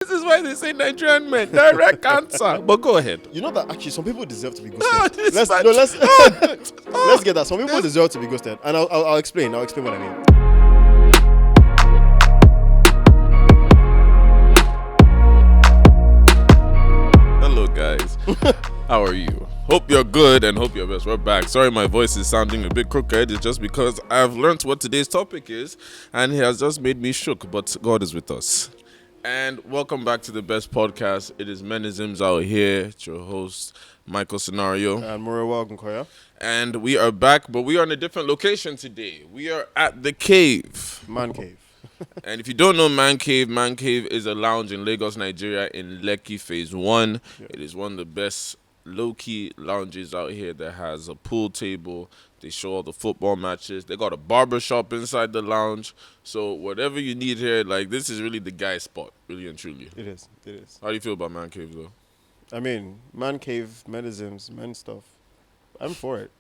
This is why they say Nigerian men direct answer. But go ahead. You know that actually some people deserve to be Ah, ghosted. this man- Let's get that. Some people deserve to be ghosted, and I'll explain. I'll explain what I mean. Hello, guys. How are you? Hope you're good and hope you're best. We're back. Sorry, my voice is sounding a bit crooked. It's just because I've learned what today's topic is, and it has just made me shook. But God is with us. And welcome back to the best podcast. It is Menisms out here. It's your host, Michael Scenario. And Murawa Gunkoya. And we are back, but we are in a different location today. We are at the Cave. Man cave. And if you don't know Man Cave is a lounge in Lagos, Nigeria in Lekki Phase 1. Yeah. It is one of the best low-key lounges out here that has a pool table. They show all the football matches. They got a barber shop inside the lounge. So whatever you need here, like, this is really the guy spot, really and truly. It is. It is. How do you feel about Man Cave, though? I mean, Man cave, Menisms, men stuff. I'm for it.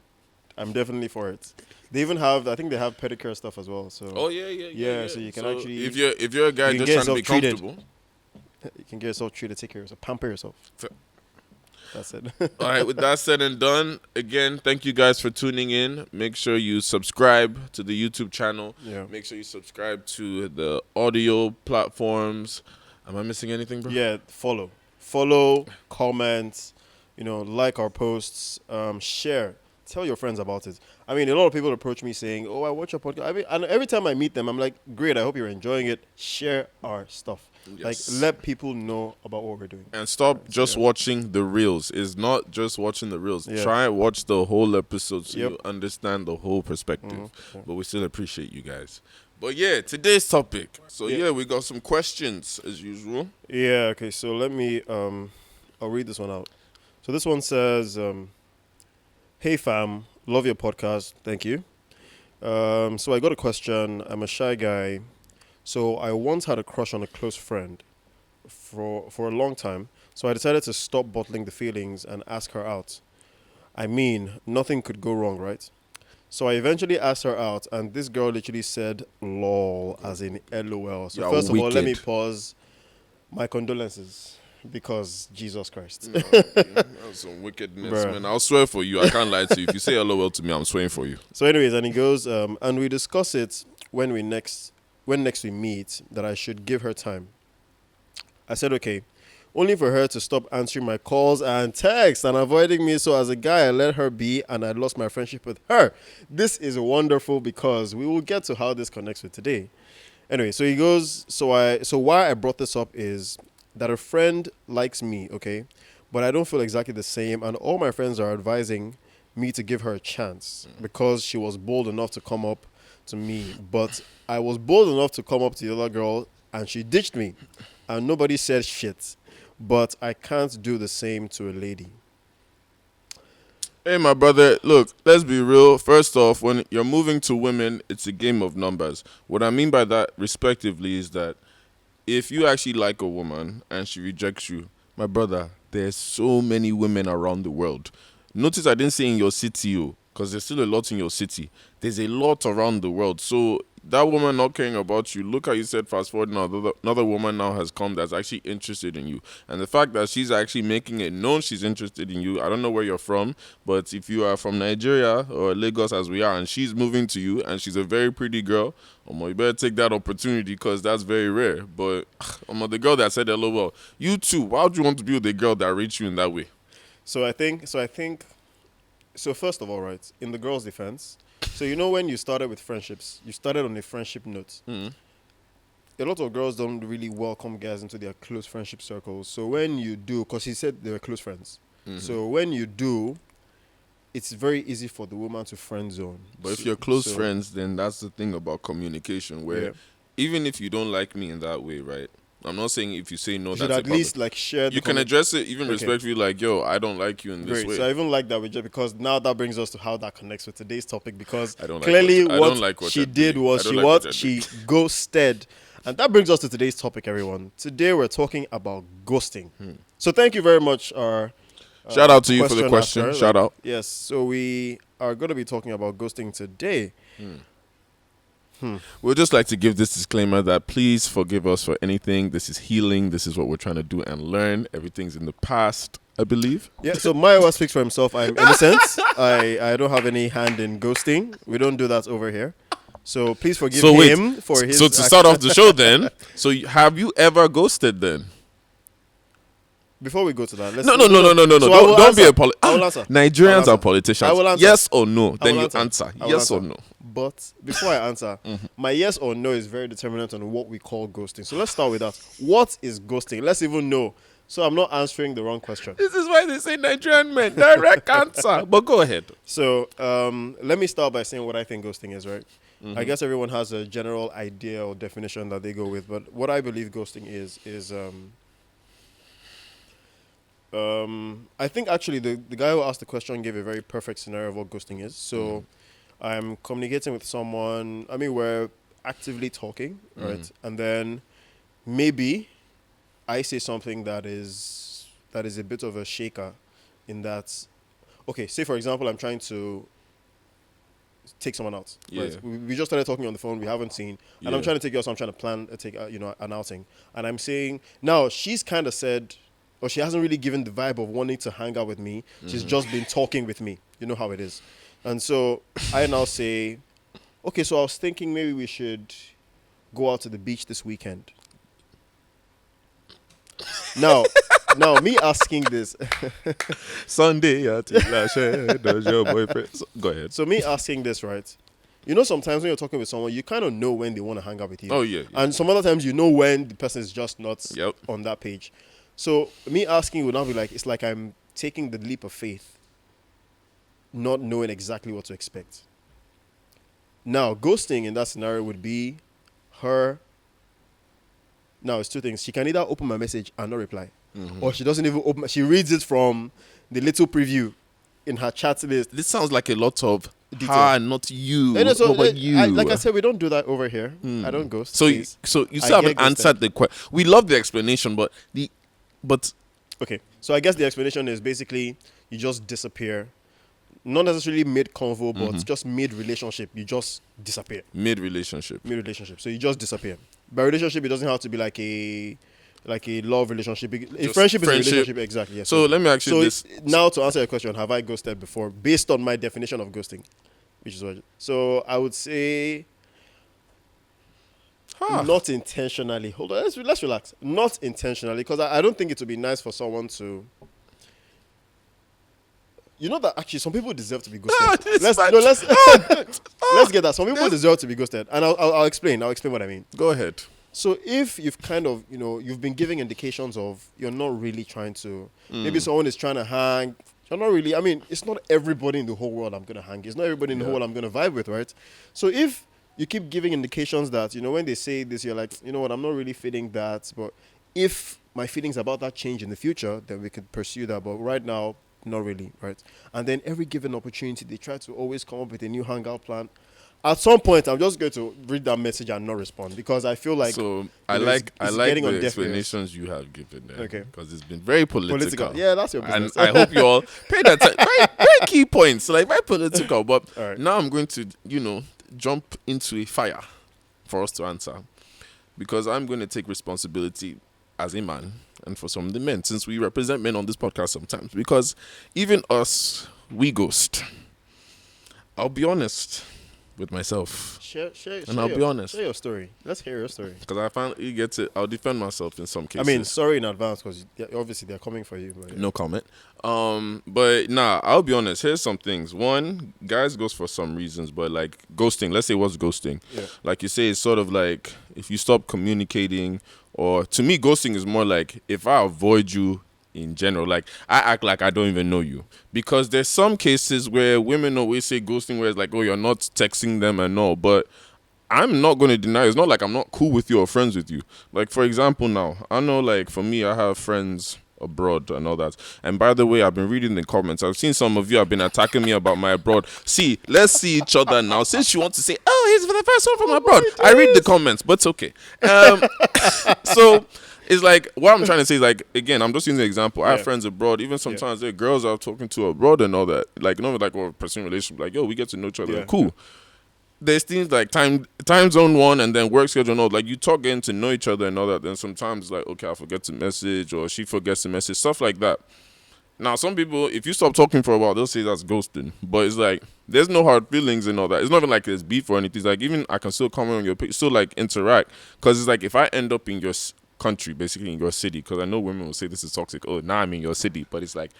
I'm definitely for it. They even have, I think they have pedicure stuff as well. So. Oh yeah. So you can actually. If you're a guy just trying to be comfortable, you can get yourself treated, take care of yourself, pamper yourself. That's it. All right, with that said and done, again, thank you guys for tuning in. Make sure you subscribe to the YouTube channel. Yeah. Make sure you subscribe to the audio platforms. Am I missing anything, bro? Yeah, follow, comment, like our posts, share. Tell your friends about it. I mean, a lot of people approach me saying, "Oh, I watch your podcast." I mean, and every time I meet them, I'm like, "Great! I hope you're enjoying it. Share our stuff. Yes. Like, let people know about what we're doing." And stop just watching the reels. It's not just watching the reels. Yeah. Try and watch the whole episode so Yep. you understand the whole perspective. Mm-hmm. But we still appreciate you guys. But yeah, today's topic. So yeah, we got some questions as usual. Yeah. Okay. So let me. I'll read this one out. So this one says, "Hey fam, love your podcast. Thank you. So I got a question. I'm a shy guy. So I once had a crush on a close friend for a long time. So I decided to stop bottling the feelings and ask her out. I mean, nothing could go wrong, right? So I eventually asked her out, and this girl literally said "lol" as in LOL. So You're first of all, let me wicked. pause. My condolences, because Jesus Christ. That's some wickedness, Bruh. man. I'll swear for you. I can't lie to you. If you say LOL to me, I'm swearing for you. So anyways, and he goes, and we discuss it when next we meet, that I should give her time. I said, okay, only for her to stop answering my calls and texts and avoiding me. So as a guy, I let her be, and I lost my friendship with her. This is wonderful because we will get to how this connects with today. Anyway, so he goes, so why I brought this up is that a friend likes me, okay, but I don't feel exactly the same, and all my friends are advising me to give her a chance because she was bold enough to come up to me. But I was bold enough to come up to the other girl, and she ditched me, and nobody said shit. But I can't do the same to a lady. Hey, my brother, look, let's be real. First off, when you're moving to women, it's a game of numbers. What I mean by that, respectively, is that if you actually like a woman and she rejects you, my brother, there's so many women around the world. Notice I didn't say in your city, because there's still a lot in your city. There's a lot around the world. So that woman not caring about you, look how you said fast forward now, another woman now has come that's actually interested in you. And the fact that she's actually making it known she's interested in you, I don't know where you're from, but if you are from Nigeria or Lagos as we are, and she's moving to you and she's a very pretty girl, you better take that opportunity because that's very rare. But the girl that said hello, well, you too, why would you want to be with a girl that reached you in that way? So first of all, right, in the girl's defense, so when you started with friendships, you started on a friendship note. Mm-hmm. A lot of girls don't really welcome guys into their close friendship circles. So when you do, because he said they were close friends. Mm-hmm. So when you do, it's very easy for the woman to friend zone. But if you're close friends, then that's the thing about communication, where even if you don't like me in that way, right? I'm not saying if you say no, you that's should at least share. You can address it even respectfully, like, yo, I don't like you in this way. So I even like that with you, because now that brings us to how that connects with today's topic, because clearly what she did was she ghosted. And that brings us to today's topic, everyone. Today we're talking about ghosting. So thank you very much. Shout out to you for the question. Shout out. Yes. So we are going to be talking about ghosting today. We'd just like to give this disclaimer that please forgive us for anything. This is healing. This is what we're trying to do and learn. Everything's in the past, I believe. Yeah, so Maiwa speaks for himself. I'm innocent. I don't have any hand in ghosting. We don't do that over here. So please forgive him for his... So to start off the show then, so have you ever ghosted then? Before we go to that, let's... No. So Don't be a I will answer. Nigerians are politicians. I will answer. Yes or no? Then you answer. answer. I will Yes answer. or no? But before I answer, my yes or no is very determinant on what we call ghosting. So let's start with that. What is ghosting? Let's even know. So I'm not answering the wrong question. This is why they say Nigerian men. Direct answer. But go ahead. So let me start by saying what I think ghosting is, right? I guess everyone has a general idea or definition that they go with. But what I believe ghosting is I think actually the guy who asked the question gave a very perfect scenario of what ghosting is. So I'm communicating with someone. I mean, we're actively talking, right? And then maybe I say something that is a bit of a shaker in that, okay, say for example, I'm trying to take someone out. Yeah. Right? We just started talking on the phone. We haven't seen. And I'm trying to take you out, so I'm trying to plan, an outing. And I'm saying, now she's kind of said, or she hasn't really given the vibe of wanting to hang out with me. She's just been talking with me. You know how it is. And so I now say, okay, so I was thinking maybe we should go out to the beach this weekend. Now, me asking this. Sunday, does your boyfriend? Go ahead. So me asking this, right? You know, sometimes when you're talking with someone, you kind of know when they want to hang out with you. Oh, yeah. And some other times you know when the person is just not on that page. So me asking would now be like, it's like I'm taking the leap of faith, not knowing exactly what to expect. Now, ghosting in that scenario would be her. Now, it's two things. She can either open my message and not reply, or she doesn't even open. She reads it from the little preview in her chat list. This sounds like a lot of detail. Hi, not you. And so, what about you? Like I said, we don't do that over here. I don't ghost. So you still haven't answered the question. We love the explanation, but okay. So I guess the explanation is basically you just disappear. Not necessarily mid-convo, but just mid-relationship. You just disappear. Mid-relationship. So you just disappear. By relationship, it doesn't have to be like a love relationship. A Just friendship is a relationship. Exactly. Yes. So let me ask you this. Now to answer your question, have I ghosted before? Based on my definition of ghosting, which is what. So I would say not intentionally. Hold on. Let's relax. Not intentionally, because I don't think it would be nice for someone to... You know that actually some people deserve to be ghosted. Let's get that. Some people deserve to be ghosted, and I'll explain. I'll explain what I mean. Go ahead. So if you've kind of, you've been giving indications of you're not really trying to, maybe someone is trying to hang. You're not really. I mean, it's not everybody in the whole world I'm gonna hang. It's not everybody in the whole world I'm gonna vibe with, right? So if you keep giving indications that when they say this, you're like, you know what, I'm not really feeling that. But if my feelings about that change in the future, then we could pursue that. But right now, not really, right? And then every given opportunity, they try to always come up with a new hangout plan. At some point, I'm just going to read that message and not respond because I feel like... So I like the explanations you have given there. Okay. Because it's been very political. Yeah, that's your business. And I hope you all paid attention. Very key points, like very political. But right. Now I'm going to, jump into a fire for us to answer. Because I'm going to take responsibility as a man and for some of the men, since we represent men on this podcast sometimes. Because even us, we ghost. I'll be honest with myself. I'll be honest. Share your story. Let's hear your story. Because I finally get it. I'll defend myself in some cases. I mean, sorry in advance because obviously they're coming for you. But, No comment. But I'll be honest. Here's some things. One, guys ghost for some reasons, but like ghosting. Let's say what's ghosting. Yeah. Like you say, it's sort of like if you stop communicating, or to me, ghosting is more like if I avoid you in general, like I act like I don't even know you, because there's some cases where women always say ghosting where it's like, oh, you're not texting them and all, but I'm not going to deny it's not like I'm not cool with you or friends with you. Like for example, now I know, like for me, I have friends abroad and all that, and by the way, I've been reading the comments. I've seen some of you have been attacking me about my abroad. See, let's see each other now, since you want to say, oh, he's for the first one from abroad. I read the comments, but it's okay. So it's like, what I'm trying to say is, like, again, I'm just using the example. I have friends abroad. Even sometimes there are girls I'm talking to abroad and all that. Like, like we're pursuing a relationship. Like, yo, we get to know each other. Yeah. Cool. there's things like time zone one and then work schedule and all. Like you talk getting to know each other and all that. Then sometimes like okay, I forget to message or she forgets to message, stuff like that. Now some people, if you stop talking for a while, they'll say that's ghosting. But it's like there's no hard feelings and all that. It's not even like there's beef or anything. It's like even I can still comment on your page, still like interact. Because it's like if I end up in your country, basically in your city, because I know women will say this is toxic. Oh, now I'm in your city, but it's like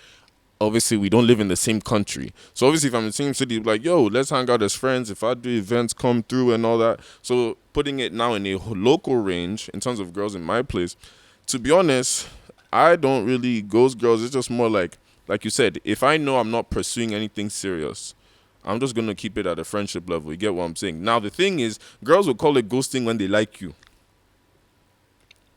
obviously we don't live in the same country. So obviously if I'm in the same city, like, yo, let's hang out as friends. If I do events, come through and all that. So putting it now in a local range in terms of girls in my place, to be honest, I don't really ghost girls. It's just more like you said, if I know I'm not pursuing anything serious, I'm just going to keep it at a friendship level. You get what I'm saying? Now, the thing is, girls will call it ghosting when they like you.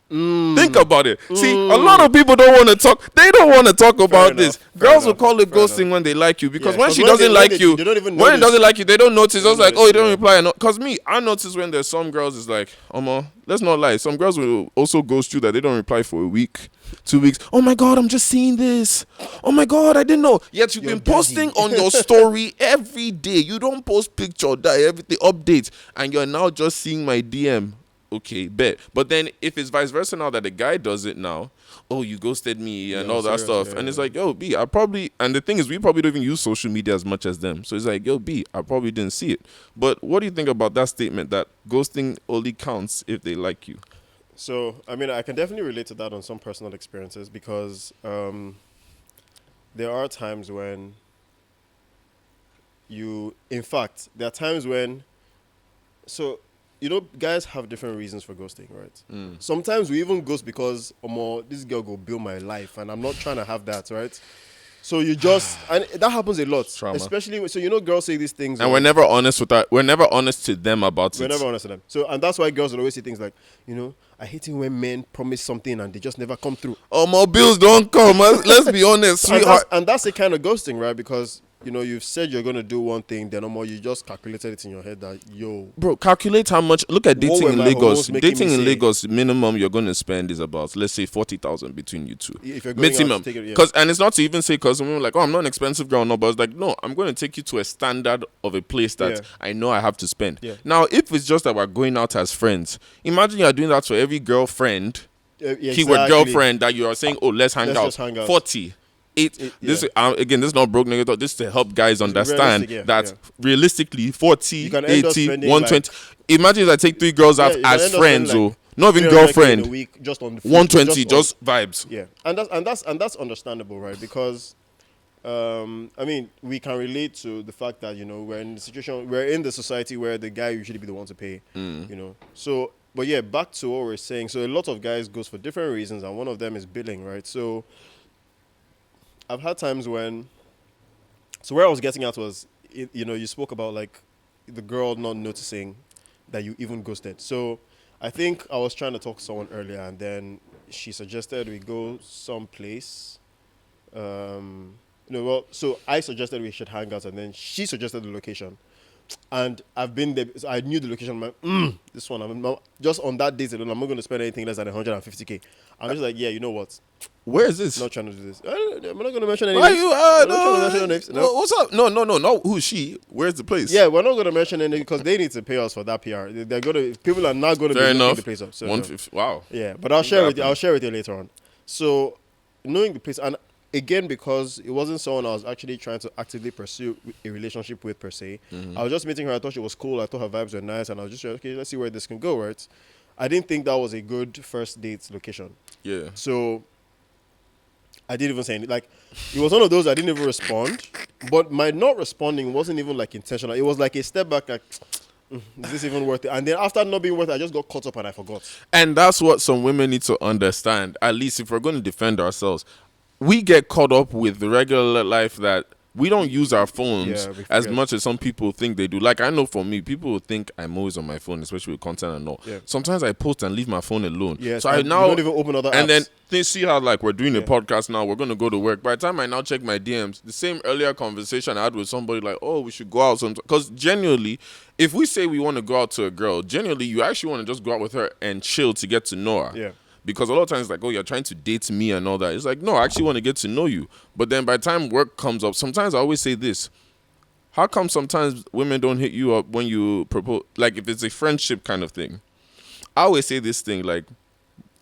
Think about it. See, a lot of people don't want to talk. They don't want to talk about this. Girls will call it ghosting when they like you because when she doesn't like you, when it doesn't like you, they don't notice. It's like, oh, you don't reply. Because me, I notice when there's some girls, it's like, let's not lie. Some girls will also ghost you that they don't reply for a week, 2 weeks. Oh my God, I'm just seeing this. Oh my God, I didn't know. Yet you've been posting on your story every day. You don't post picture, that everything updates, and you're now just seeing my DM. Okay, bet. But then if it's vice versa now that the guy does it now, oh, you ghosted me and all that stuff. Yeah, and it's like, yo, B, and the thing is, we probably don't even use social media as much as them. So it's like, yo, B, I probably didn't see it. But what do you think about that statement that ghosting only counts if they like you? So, I mean, I can definitely relate to that on some personal experiences because there are times when in fact, there are times when, guys have different reasons for ghosting, right? Sometimes we even ghost because, this girl go build my life, and I'm not trying to have that, right? So you just, and that happens a lot, Trauma. Especially, girls say these things. And we're never honest with that. We're never honest to them about it. We're never honest to them. So, and that's why girls will always say things like, I hate it when men promise something and they just never come through. Oh, my bills don't come. Let's be honest, sweetheart. And that's the kind of ghosting, right? Because you've said you're going to do one thing, then you just calculated it in your head that, Bro, calculate how much. Look at dating in Lagos. Dating in Lagos, minimum you're going to spend is about, let's say, 40,000 between you two. If you're going minimum. Out to take it, And it's not to even say, because women are like, oh, I'm not an expensive girl, no, but it's like, no, I'm going to take you to a standard of a place that I know I have to spend. Yeah. Now, if it's just that we're going out as friends, imagine you're doing that for every girlfriend, keyword girlfriend, that you are saying, oh, let's hang out. 40. This is not broke nigga talk. This is to help guys understand that realistically 40, 80, 120. Imagine if I take 3 girls out as friends, not even girlfriend. Week, just on the 120, just vibes. Yeah, and that's understandable, right? Because we can relate to the fact that we're in the society where the guy usually be the one to pay. So, but yeah, back to what we're saying. So a lot of guys goes for different reasons, and one of them is billing, right? So I've had times when, where I was getting at was, you spoke about like the girl not noticing that you even ghosted. So I think I was trying to talk to someone earlier, and then she suggested we go someplace. So I suggested we should hang out, and then she suggested the location. And I've been there. So I knew the location. I'm like, this one. I'm not, just on that date alone, I'm not going to spend anything less than 150K. I'm just like, yeah, you know what? Where is this? I'm not trying to do this. I'm not going to mention any Why names. No. What's up? No. Who's she? Where's the place? Yeah, we're not going to mention any because they need to pay us for that PR. They're going to. People are not going to be looking the place up. So, 150. Wow. Yeah, but I'll share with you. I'll share with you later on. So, knowing the place, and again, because it wasn't someone I was actually trying to actively pursue a relationship with per se. I was just meeting her. I thought she was cool. I thought her vibes were nice, and I was just like, okay, let's see where this can go, right? I didn't think that was a good first date location. Yeah. So I didn't even say anything. Like, it was one of those I didn't even respond. But my not responding wasn't even like intentional. It was like a step back, like, is this even worth it? And then after not being worth it, I just got caught up and I forgot. And that's what some women need to understand. At least if we're going to defend ourselves, we get caught up with the regular life that we don't use our phones as much as some people think they do. Like, I know for me, people will think I'm always on my phone, especially with content and all. Yeah. Sometimes I post and leave my phone alone. Yeah, so I now don't even open other apps. And then they see how, like, we're doing a podcast now, we're going to go to work. By the time I now check my DMs, the same earlier conversation I had with somebody like, oh, we should go out sometime. Because genuinely, if we say we want to go out to a girl, genuinely, you actually want to just go out with her and chill to get to know her. Yeah. Because a lot of times it's like, oh, you're trying to date me and all that. It's like, no, I actually want to get to know you. But then by the time work comes up, sometimes I always say this. How come sometimes women don't hit you up when you propose? Like if it's a friendship kind of thing. I always say this thing like,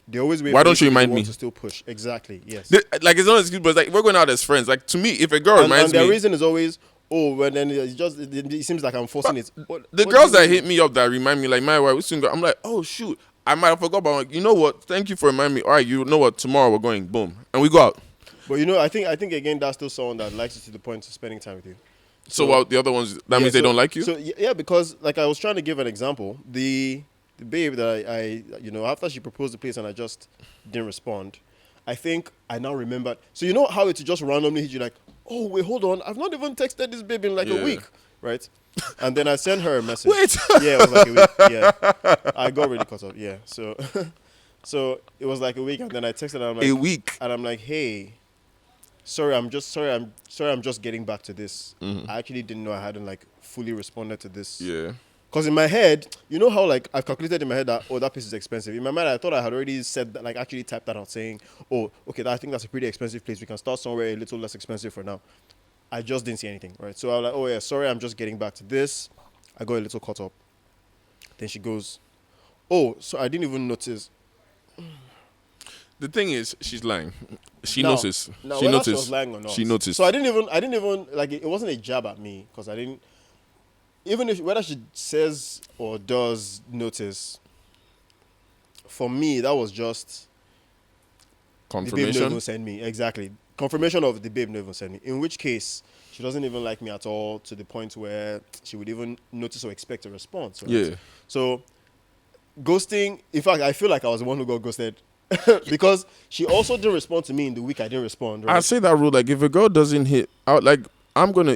They always wait why for you don't you to be the remind one me? to still push. Exactly. Yes. Like it's not an excuse, but it's like we're going out as friends. Like to me, if a girl And reminds their me, reason is always, oh, well, then it seems like I'm forcing it. the What do girls you that mean? hit me up that remind me, like my wife, single, I'm like, oh shoot, I might have forgot, but I'm like, you know what? Thank you for reminding me. All right, you know what? Tomorrow we're going, boom, and we go out. But I think again that's still someone that likes you to the point of spending time with you. So while the other ones, that means they don't like you. So yeah, because like I was trying to give an example, the babe that I after she proposed the place and I just didn't respond, I think I now remembered. So you know how it just randomly hit you like, oh wait, hold on, I've not even texted this babe in like a Yeah. week, right? And then I sent her a message. Wait. Yeah, it was like a week. Yeah, I got really caught up. Yeah, so so it was like a week, and then I texted her. A week. And I'm like, hey. Sorry, I'm just getting back to this. I actually didn't know I hadn't like fully responded to this. Yeah. Because in my head, you know how like I've calculated in my head that that place is expensive. In my mind, I thought I had already said that, like actually typed that out saying, oh, okay, I think that's a pretty expensive place. We can start somewhere a little less expensive for now. I just didn't see anything, right? So I was like, oh yeah, sorry, I'm just getting back to this. I got a little caught up. Then she goes, oh, so I didn't even notice. The thing is, she's lying. She Now- noticed. now, She whether noticed. she was lying or not. She noticed. So I didn't even like it wasn't a jab at me because I didn't. Even if whether she says or does notice, for me that was just the babe no Confirmation. even send me exactly confirmation of the babe no even send me. In which case she doesn't even like me at all to the point where she would even notice or expect a response. Right? Yeah. So ghosting. In fact, I feel like I was the one who got ghosted. Because she also didn't respond to me in the week I didn't respond. Right? I say that rule, like if a girl doesn't hit out, like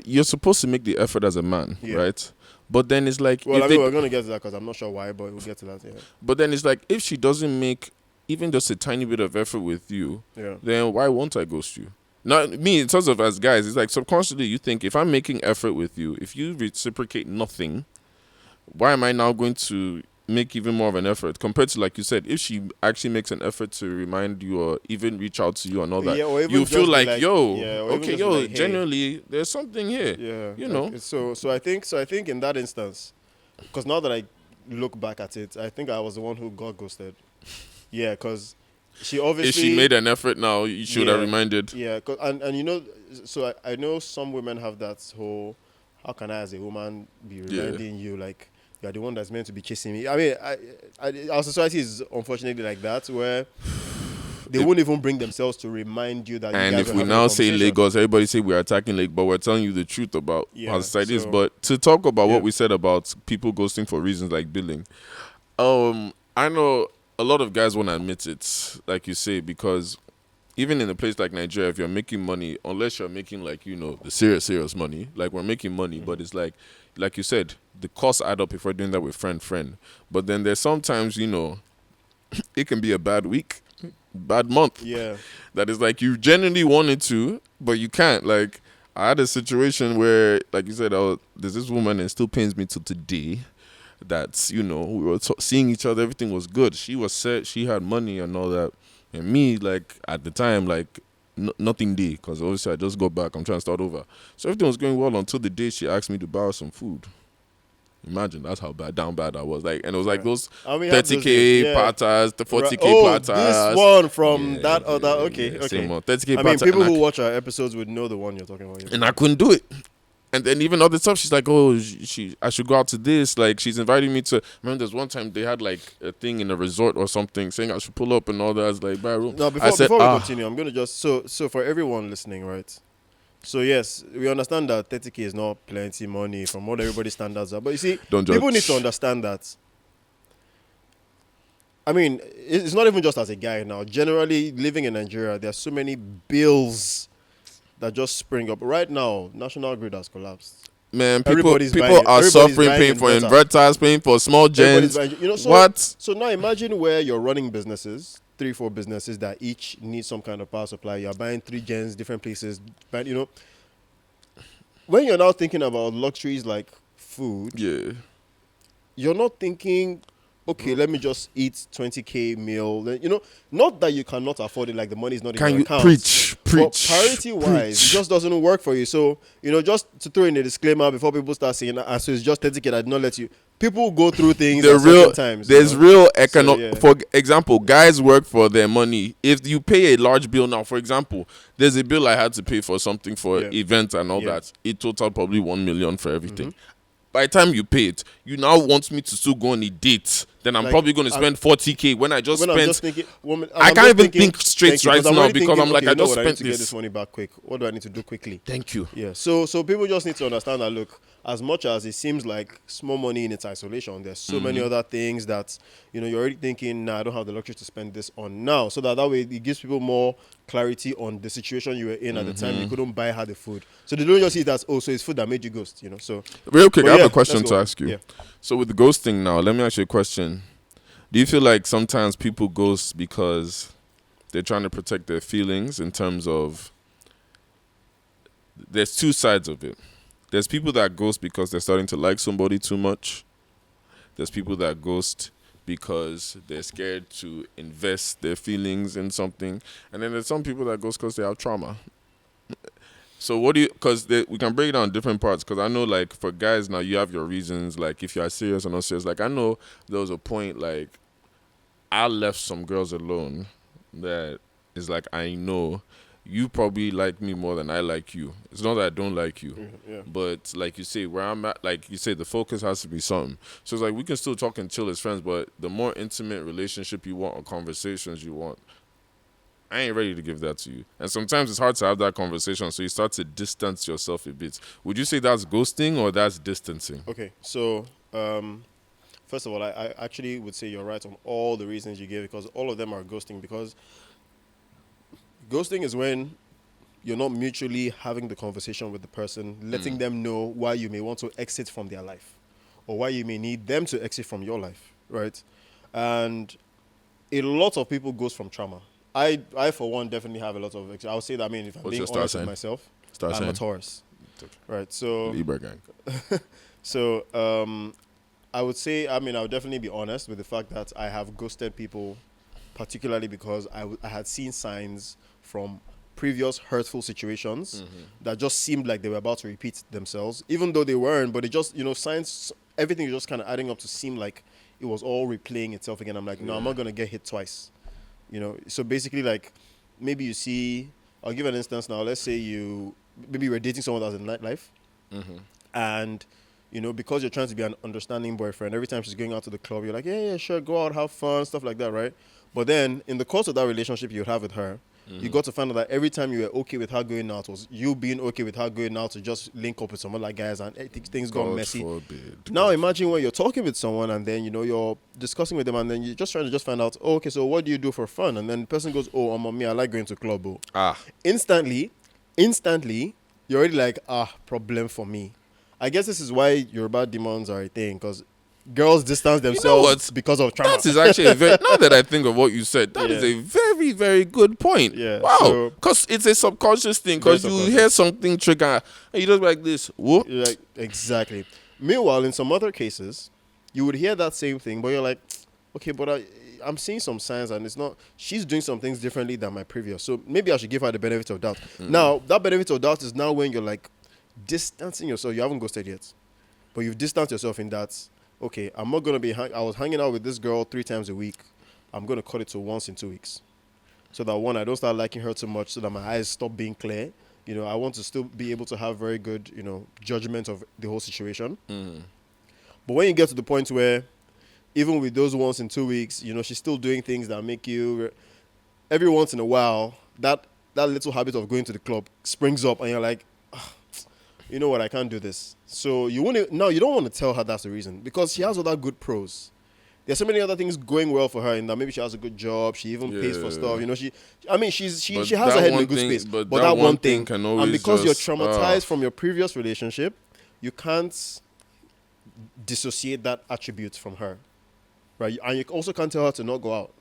you're supposed to make the effort as a man, Yeah. right? But then it's like, Well, if I mean, they- we're gonna get to that because I'm not sure why, but we'll get to that. Yeah. but then it's like if she doesn't make even just a tiny bit of effort with you, Yeah. then why won't I ghost you? Not me, in terms of as guys, it's like subconsciously you think if I'm making effort with you, if you reciprocate nothing, why am I now going to make even more of an effort compared to, like you said, if she actually makes an effort to remind you or even reach out to you and all that, Yeah, or even you just feel be like, like- yo, yeah, or even okay, just be yo, like, hey. genuinely, there's something here. Yeah, You know. So I think in that instance, because now that I look back at it, I think I was the one who got ghosted. Yeah, because she obviously. If she made an effort now, you should have Yeah. reminded. Yeah, and so I know some women have that whole, how can I as a woman be reminding you like you're the one that's meant to be chasing me. I mean, our society is unfortunately like that where they won't even bring themselves to remind you that. You And guys if are we having a now say conversation. Lagos, everybody say we're attacking Lagos, but we're telling you the truth about Yeah, how society is. so- But to talk about Yeah. what we said about people ghosting for reasons like billing, I know a lot of guys won't admit it, like you say, because even in a place like Nigeria, if you're making money, unless you're making like, the serious money, like we're making money, but it's like you said, the costs add up if we're doing that with friend. But then there's sometimes, it can be a bad week, bad month. Yeah. That is like you genuinely wanted to, but you can't. Like I had a situation where, like you said, there's this woman and it still pains me to today. That's we were seeing each other, everything was good. She was set, she had money and all that, and me like at the time like nothing did because obviously I just got back. I'm trying to start over, so everything was going well until the day she asked me to buy her some food. Imagine that's how down bad I was. Like, and it was like those And we had those 30K days, yeah. platters, the 40K platters. This one from Yeah, that other. yeah, Okay, yeah, okay. same one. 30K I mean, platter, people and who watch our episodes would know the one you're talking about. Yeah. and I couldn't do it. And then even other stuff, she's like, oh, I should go out to this. Like, she's inviting me to. Remember, there's one time they had like a thing in a resort or something, saying I should pull up and all that. I was like, buy a room. Now, before we continue, I'm gonna just so for everyone listening, right? So yes, we understand that 30K is not plenty money from what everybody's standards are, but you see, Don't judge. people need to understand that. I mean, it's not even just as a guy now. Generally, living in Nigeria, there are so many bills that just spring up. Right now, National Grid has collapsed. Man, Everybody's people buying- are everybody's suffering, buying paying for inverter. inverters, paying for small gens. Everybody's buying- so, What? So now imagine where you're running businesses, 3-4 businesses that each need some kind of power supply. You're buying 3 gens, different places. But when you're now thinking about luxuries like food, Yeah. you're not thinking okay, let me just eat 20K meal. Not that you cannot afford it, like the money is not in Can your you account. But preach, priority wise, it preach? just doesn't work for you. So, just to throw in a disclaimer before people start saying, so it's just 30K, I did not let you. People go through things The at certain real times, There's real So, economic. yeah. For example, guys work for their money. If you pay a large bill now, for example, there's a bill I had to pay for something for Yeah. events and all Yeah. that. It totaled probably 1 million for everything. By the time you pay it, you now want me to still go on a date. Then I'm Like, probably going to spend 40K when I just When I'm spent. just thinking, I I'm can't just even thinking, think straight thank you, right I'm now already because thinking, I'm like, okay, I you know just what, I need spent to get this this. money back quick. What do I need to do quickly? Thank you. Yeah, so people just need to understand that, look, as much as it seems like small money in its isolation, there's so many other things that you're already thinking, nah, I don't have the luxury to spend this on now, so that way it gives people more clarity on the situation you were in at the time you couldn't buy her the food, so they don't just see it as, oh, so it's food that made you ghost, so. Real quick, But I have yeah, a let's question go to on. ask you. Yeah. So with the ghosting now, let me ask you a question. Do you feel like sometimes people ghost because they're trying to protect their feelings in terms of there's two sides of it. There's people that ghost because they're starting to like somebody too much. There's people that ghost because they're scared to invest their feelings in something. And then there's some people that ghost because they have trauma. So what do you, because we can break it down different parts, because I know like for guys now you have your reasons, like if you are serious or not serious. Like I know there was a point like I left some girls alone that is like, I know you probably like me more than I like you. It's not that I don't like you. Yeah. But like you say, where I'm at, like you say, the focus has to be something. So it's like we can still talk and chill as friends, but the more intimate relationship you want or conversations you want, I ain't ready to give that to you. And sometimes it's hard to have that conversation, so you start to distance yourself a bit. Would you say that's ghosting or that's distancing? Okay, so first of all, I actually would say you're right on all the reasons you gave, because all of them are ghosting. Because ghosting is when you're not mutually having the conversation with the person, letting them know why you may want to exit from their life, or why you may need them to exit from your life, right? And a lot of people ghost from trauma. I for one definitely have a lot of. I would say that, I mean, if I'm What's being your star honest with sign? myself, Star I'm a sign? Taurus, right? So Libra gang. So I would say, I mean, I would definitely be honest with the fact that I have ghosted people, particularly because I had seen signs from previous hurtful situations that just seemed like they were about to repeat themselves, even though they weren't. But it just, signs, everything is just kind of adding up to seem like it was all replaying itself again. I'm like, no, I'm not going to get hit twice. So basically, like, maybe you see, I'll give an instance now. Let's say maybe you were dating someone that was in nightlife, and because you're trying to be an understanding boyfriend, every time she's going out to the club, you're like, yeah, sure, go out, have fun, stuff like that, right? But then in the course of that relationship you have with her, you got to find out that every time you were okay with her going out was you being okay with her going out to just link up with some other guys, and things got God messy. forbid. Now imagine when you're talking with someone and then you're discussing with them, and then you're just trying to find out, oh, okay, so what do you do for fun? And then the person goes, oh, I'm on me, I like going to club. Oh. Instantly, you're already like, problem for me. I guess this is why Yoruba demons are a thing, because girls distance themselves because of trauma. That is actually now that I think of what you said, that is a very, very good point. Yeah, Wow. Because it's a subconscious thing. Because you hear something trigger and you just like this. Whoop. Like, exactly. Meanwhile, in some other cases, you would hear that same thing, but you're like, okay, but I'm seeing some signs, and it's not. She's doing some things differently than my previous, so maybe I should give her the benefit of doubt. Now, that benefit of doubt is now when you're like distancing yourself. You haven't ghosted yet, but you've distanced yourself in that. Okay, I'm not gonna be. I was hanging out with this girl 3 times a week. I'm gonna cut it to once in 2 weeks, so that one, I don't start liking her too much, so that my eyes stop being clear. I want to still be able to have very good, judgment of the whole situation. But when you get to the point where, even with those once in 2 weeks, she's still doing things that make you, every once in a while, that little habit of going to the club springs up, and you're like, you know what, I can't do this. So you don't want to tell her that's the reason, because she has other good pros. There's so many other things going well for her, in that maybe she has a good job, she even pays for stuff. She has her head in a good space. But that one thing can always, and because you're just, traumatized from your previous relationship, you can't dissociate that attribute from her, right? And you also can't tell her to not go out,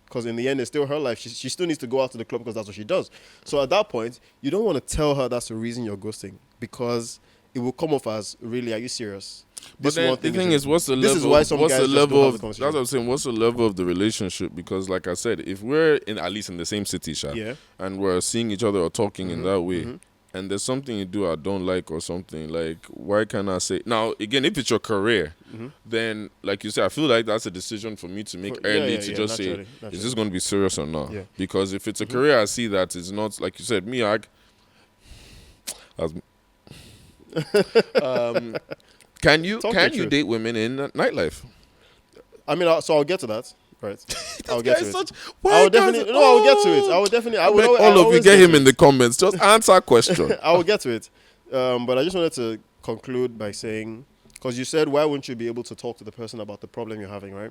because in the end, it's still her life. She still needs to go out to the club because that's what she does. So at that point, you don't want to tell her that's the reason you're ghosting, because it will come off as, really, are you serious? But This then one the thing thing is, what's the this level? is why some What's guys the just don't level have the of? That's conversation. what I'm saying. What's the level of the relationship? Because, like I said, if we're in at least in the same city, Sha, Yeah. and we're seeing each other or talking in that way, mhm. and there's something you do I don't like or something, like why can't I say now? Again, if it's your career, then like you said, I feel like that's a decision for me to make early to just say, Naturally. is this going to be serious or not? Yeah. Because if it's a career, I see that it's not like you said. Me, as um, can you Talk your can you truth. date women in nightlife? I mean, so I'll get to that. Right. I'll get to it. Why I would guys- definitely. No, I will get to it. I will definitely. I I will. beg I all of you always get him to in it. the comments. Just answer question. I will get to it. But I just wanted to conclude by saying, because you said, why wouldn't you be able to talk to the person about the problem you're having, right?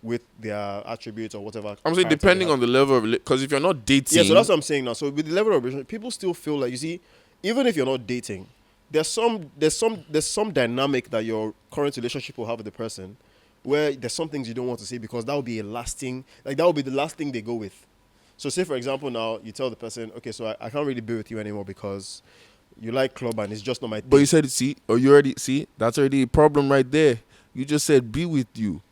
With their attributes or whatever. I'm saying depending on the level of because if you're not dating, Yeah, so that's what I'm saying now. So with the level of relationship, people still feel like, you see, even if you're not dating, there's some dynamic that your current relationship will have with the person, where there's some things you don't want to say because that will be that will be the last thing they go with. So say for example now you tell the person, okay, so I can't really be with you anymore because you like club and it's just not my thing. but you said see, or you already see, that's already a problem right there. You just said be with you.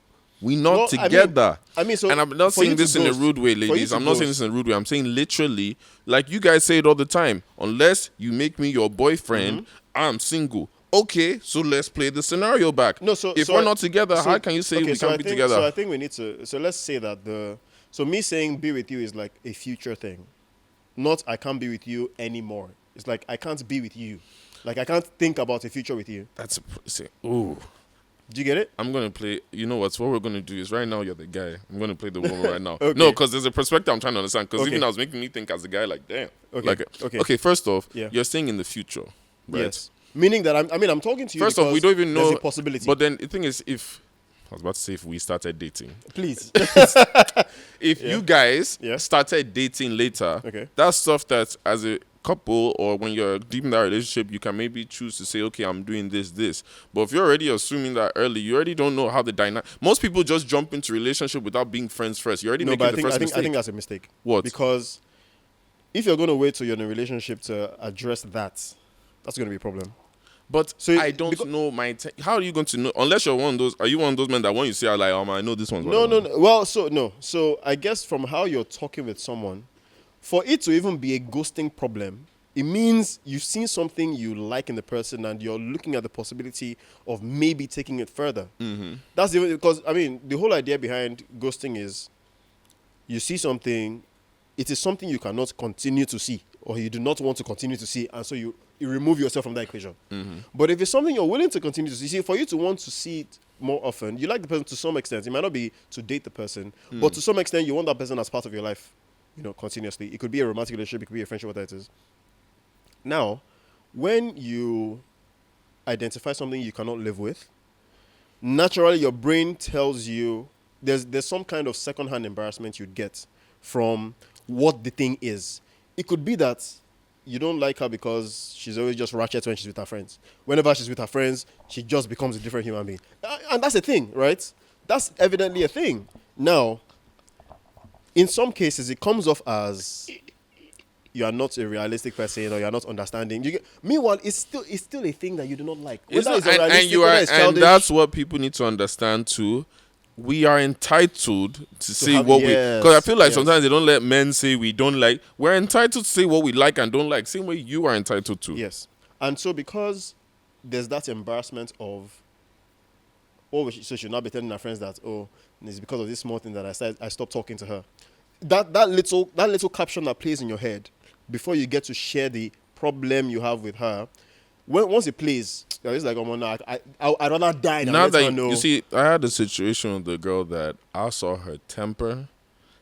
We not Well, together. I mean, so and I'm not for you saying to this in a ghost- rude way, for you ladies. to I'm not saying ghost- this in a rude way. I'm saying literally, like you guys say it all the time. Unless you make me your boyfriend, I'm single. Okay, so let's play the scenario back. No, so if so we're I- not together, so- how can you say okay, we so can't I be think, together? So I think we need to. So let's say that so me saying be with you is like a future thing, not I can't be with you anymore. It's like I can't be with you, like I can't think about a future with you. That's ooh. Do you get it? I'm gonna play. You know what? So what we're gonna do is right now you're the guy. I'm gonna play the woman right now. Okay. No, because there's a perspective I'm trying to understand. Because Okay. even I was making me think as a guy, like damn. Okay. Like Okay. okay. First off, Yeah. you're saying in the future, right? Yes. Meaning that I'm talking to you. First off, we because don't even know. there's a possibility. But then the thing is, if I was about to say if we started dating, please. if you guys Yeah. started dating later, Okay. that's stuff that as a couple or when you're deep in that relationship, you can maybe choose to say, okay, I'm doing this. But if you're already assuming that early, you already don't know how the dynamic. Most people just jump into relationship without being friends first. You're already No, making but the first I mistake. think that's a mistake. What? Because if you're going to wait till you're in a relationship to address that, that's going to be a problem. But So I don't know my. How are you going to know? Unless you're one of those. Are you one of those men that when you say, "I like, I know this one's." what I No. want." Well, so I guess from how you're talking with someone, for it to even be a ghosting problem, it means you've seen something you like in the person and you're looking at the possibility of maybe taking it further. That's because I mean the whole idea behind ghosting is you see something, it is something you cannot continue to see or you do not want to continue to see, and so you remove yourself from that equation. But if it's something you're willing to continue to see, for you to want to see it more often, you like the person to some extent. It might not be to date the person, but to some extent, you want that person as part of your life, continuously. It could be a romantic relationship, it could be a friendship, whatever it is. Now, when you identify something you cannot live with, naturally your brain tells you there's some kind of secondhand embarrassment you'd get from what the thing is. It could be that you don't like her because she's always just ratchet when she's with her friends. Whenever she's with her friends, she just becomes a different human being. And that's a thing, right? That's evidently a thing. Now, in some cases, it comes off as you are not a realistic person or you are not understanding. Meanwhile, it's still a thing that you do not like. It's Whether not- it's unrealistic, whether it's and childish. that's what people need to understand too. We are entitled to say have- what we. yes, Because I feel like yes. sometimes they don't let men say we don't like. We're entitled to say what we like and don't like. Same way you are entitled to. Yes. And so because there's that embarrassment of, so she'll not be telling her friends that, it's because of this small thing that I stopped talking to her. That little caption that plays in your head before you get to share the problem you have with her, once it plays, it's like, oh, no, I'd rather die than Now let that her know. you see, I had a situation with the girl that I saw her temper,